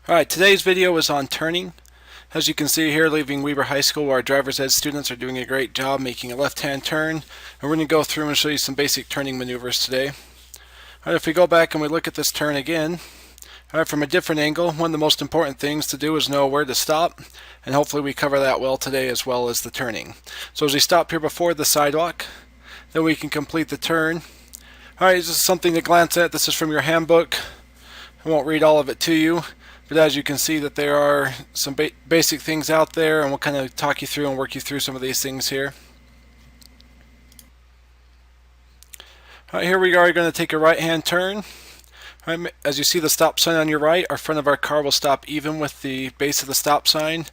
Alright, today's video is on turning. As you can see here, leaving Weber High School, our driver's ed students are doing a great job making a left-hand turn. And we're going to go through and show you some basic turning maneuvers today. Alright, if we go back and we look at this turn again, from a different angle, one of the most important things to do is know where to stop. And hopefully we cover that well today as well as the turning. So as we stop here before the sidewalk, then we can complete the turn. Alright, this is something to glance at. This is from your handbook. I won't read all of it to you. But as you can see that there are some basic things out there, and we'll kind of talk you through and work you through some of these things here. Alright, here we are going to take a right-hand turn. Alright, as you see the stop sign on your right, our front of our car will stop even with the base of the stop sign.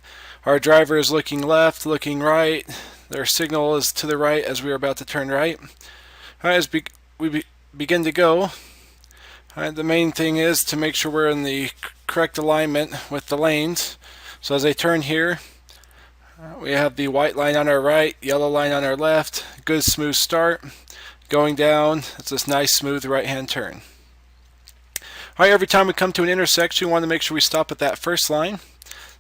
Our driver is looking left, looking right. Their signal is to the right as we are about to turn right. Alright, as we begin to go, alright, the main thing is to make sure we're in the correct alignment with the lanes. So as I turn here, we have the white line on our right, yellow line on our left. Good smooth start. Going down, it's this nice smooth right hand turn. Alright, every time we come to an intersection, we want to make sure we stop at that first line.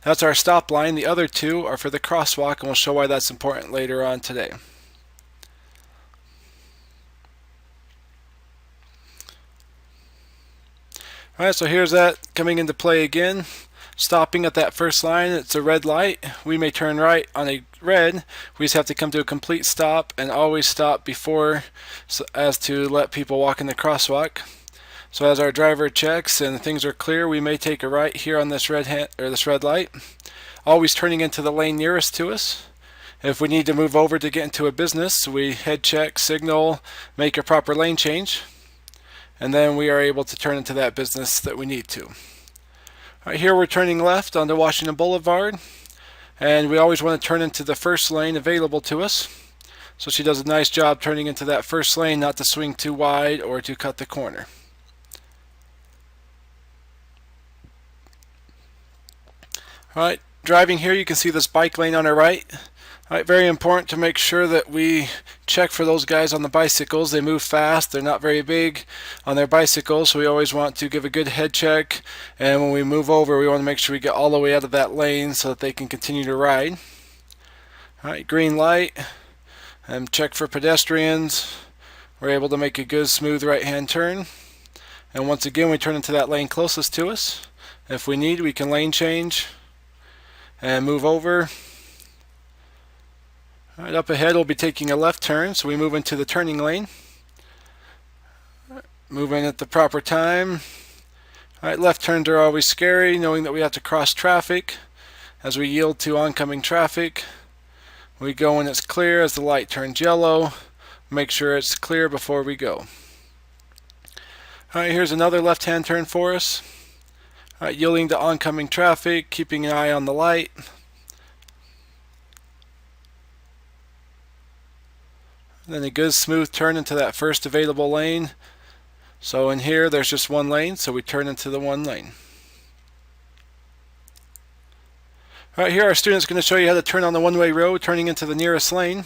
That's our stop line. The other two are for the crosswalk, and we'll show why that's important later on today. Alright, so here's that coming into play again. Stopping at that first line, it's a red light. We may turn right on a red. We just have to come to a complete stop and always stop before, so as to let people walk in the crosswalk. So as our driver checks and things are clear, we may take a right here on this this red light. Always turning into the lane nearest to us. If we need to move over to get into a business, we head check, signal, make a proper lane change. And then we are able to turn into that business that we need to. Right, here we're turning left onto Washington Boulevard, and we always want to turn into the first lane available to us. So she does a nice job turning into that first lane, not to swing too wide or to cut the corner. Alright, driving here, you can see this bike lane on our right. Alright, very important to make sure that we check for those guys on the bicycles. They move fast, they're not very big on their bicycles, so we always want to give a good head check. And when we move over, we want to make sure we get all the way out of that lane so that they can continue to ride. Alright, green light, and check for pedestrians. We're able to make a good smooth right hand turn. And once again, we turn into that lane closest to us. If we need, we can lane change and move over. Right, up ahead we'll be taking a left turn, so we move into the turning lane. Move in at the proper time. Alright, left turns are always scary, knowing that we have to cross traffic. As we yield to oncoming traffic, we go when it's clear. As the light turns yellow, make sure it's clear before we go. Alright, here's another left-hand turn for us. Alright, yielding to oncoming traffic, keeping an eye on the light. Then a good smooth turn into that first available lane. So in here there's just one lane, so we turn into the one lane. Alright, here our student's going to show you how to turn on the one-way road, turning into the nearest lane.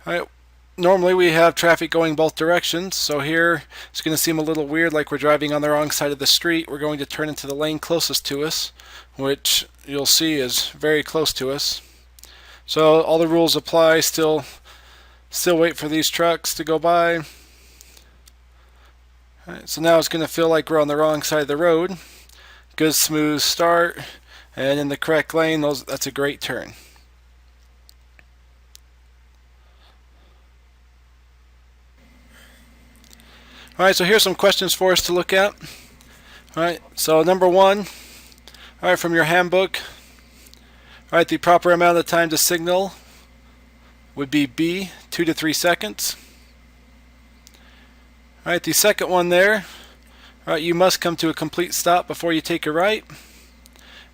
Alright, normally we have traffic going both directions, so here it's going to seem a little weird, like we're driving on the wrong side of the street. We're going to turn into the lane closest to us, which you'll see is very close to us. So all the rules apply. Still wait for these trucks to go by. Alright, so now it's going to feel like we're on the wrong side of the road. Good smooth start, and in the correct lane, that's a great turn. Alright, so here's some questions for us to look at. Alright, so number one, alright, from your handbook, alright, the proper amount of time to signal would be B, 2 to 3 seconds. Alright, the second one there, alright, you must come to a complete stop before you take a right.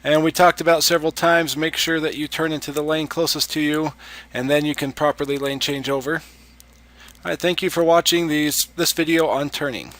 And we talked about several times, make sure that you turn into the lane closest to you, and then you can properly lane change over. Alright, thank you for watching this video on turning.